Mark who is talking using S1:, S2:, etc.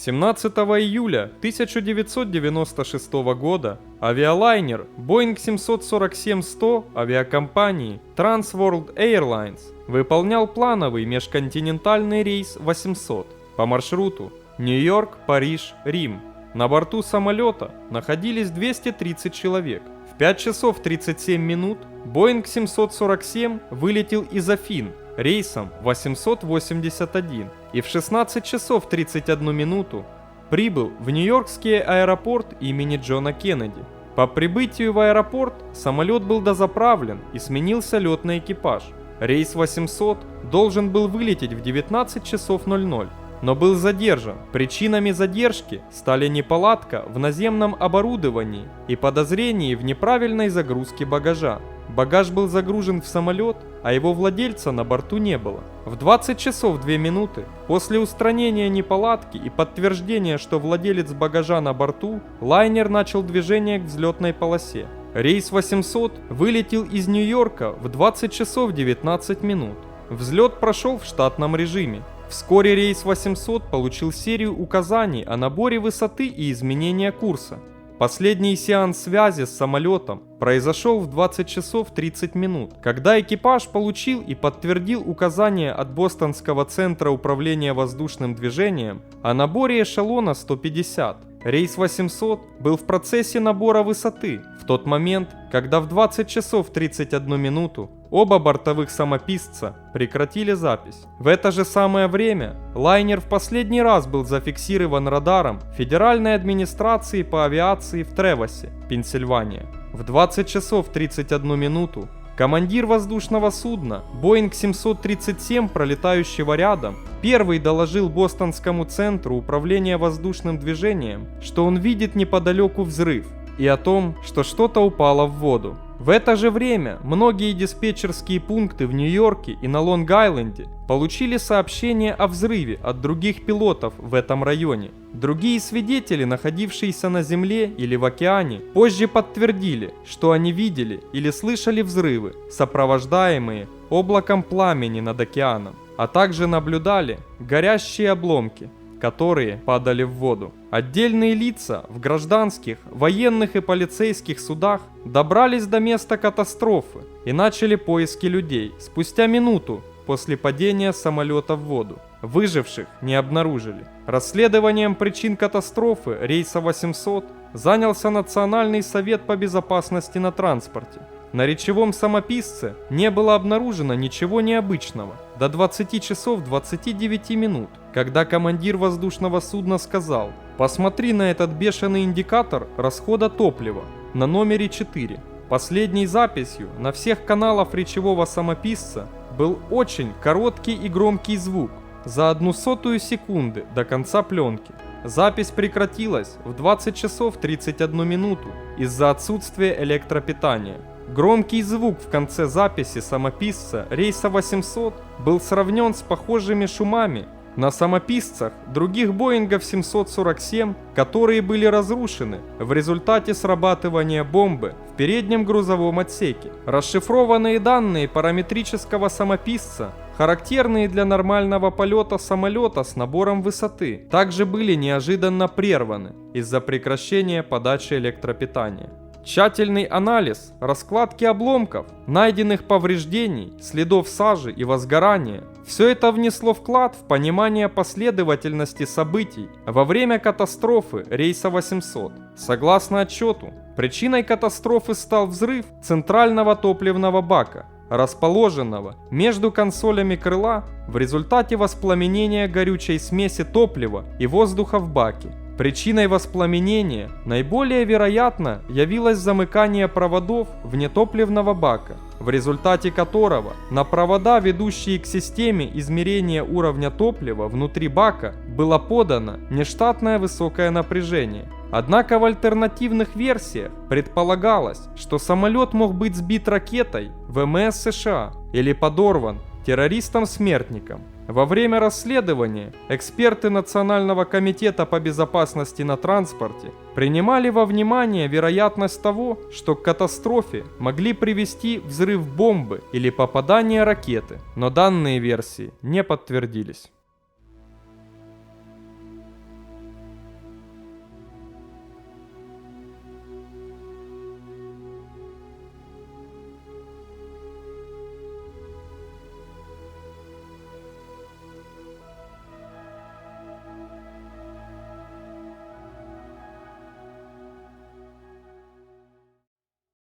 S1: 17 июля 1996 года авиалайнер Boeing 747-100 авиакомпании Trans World Airlines выполнял плановый межконтинентальный рейс 800 по маршруту Нью-Йорк-Париж-Рим. На борту самолета находились 230 человек. В 5 часов 37 минут Boeing 747 вылетел из Афин рейсом 881 и в 16 часов 31 минуту прибыл в Нью-Йоркский аэропорт имени Джона Кеннеди. По прибытию в аэропорт самолет был дозаправлен и сменился летный экипаж. Рейс 800 должен был вылететь в 19 часов 00, но был задержан. Причинами задержки стали неполадка в наземном оборудовании и подозрение в неправильной загрузке багажа. Багаж был загружен в самолет, а его владельца на борту не было. В 20 часов 2 минуты после устранения неполадки и подтверждения, что владелец багажа на борту, лайнер начал движение к взлетной полосе. Рейс 800 вылетел из Нью-Йорка в 20 часов 19 минут. Взлет прошел в штатном режиме. Вскоре рейс 800 получил серию указаний о наборе высоты и изменения курса. Последний сеанс связи с самолетом произошел в 20 часов 30 минут, когда экипаж получил и подтвердил указания от Бостонского центра управления воздушным движением о наборе эшелона 150. Рейс 800 был в процессе набора высоты в тот момент, когда в 20 часов 31 минуту оба бортовых самописца прекратили запись. В это же самое время лайнер в последний раз был зафиксирован радаром Федеральной администрации по авиации в Тревосе, Пенсильвания. В 20 часов 31 минуту командир воздушного судна Boeing 737, пролетающего рядом, первый доложил Бостонскому центру управления воздушным движением, что он видит неподалеку взрыв и о том, что что-то упало в воду. В это же время многие диспетчерские пункты в Нью-Йорке и на Лонг-Айленде получили сообщения о взрыве от других пилотов в этом районе. Другие свидетели, находившиеся на земле или в океане, позже подтвердили, что они видели или слышали взрывы, сопровождаемые облаком пламени над океаном, а также наблюдали горящие обломки, которые падали в воду. Отдельные лица в гражданских, военных и полицейских судах добрались до места катастрофы и начали поиски людей спустя минуту после падения самолета в воду. Выживших не обнаружили. Расследованием причин катастрофы рейса 800 занялся Национальный совет по безопасности на транспорте. На речевом самописце не было обнаружено ничего необычного до 20 часов 29 минут, когда командир воздушного судна сказал: «Посмотри на этот бешеный индикатор расхода топлива на номере 4». Последней записью на всех каналах речевого самописца был очень короткий и громкий звук за 0,01 секунды до конца пленки. Запись прекратилась в 20 часов 31 минуту из-за отсутствия электропитания. Громкий звук в конце записи самописца рейса 800 был сравнен с похожими шумами на самописцах других Боингов 747, которые были разрушены в результате срабатывания бомбы в переднем грузовом отсеке. Расшифрованные данные параметрического самописца, характерные для нормального полета самолета с набором высоты, также были неожиданно прерваны из-за прекращения подачи электропитания. Тщательный анализ раскладки обломков, найденных повреждений, следов сажи и возгорания – все это внесло вклад в понимание последовательности событий во время катастрофы рейса 800. Согласно отчету, причиной катастрофы стал взрыв центрального топливного бака, расположенного между консолями крыла в результате воспламенения горючей смеси топлива и воздуха в баке. Причиной воспламенения наиболее вероятно явилось замыкание проводов внетопливного бака, в результате которого на провода, ведущие к системе измерения уровня топлива внутри бака, было подано нештатное высокое напряжение. Однако в альтернативных версиях предполагалось, что самолет мог быть сбит ракетой ВМС США или подорван террористом-смертником. Во время расследования эксперты Национального комитета по безопасности на транспорте принимали во внимание вероятность того, что к катастрофе могли привести взрыв бомбы или попадание ракеты, но данные версии не подтвердились.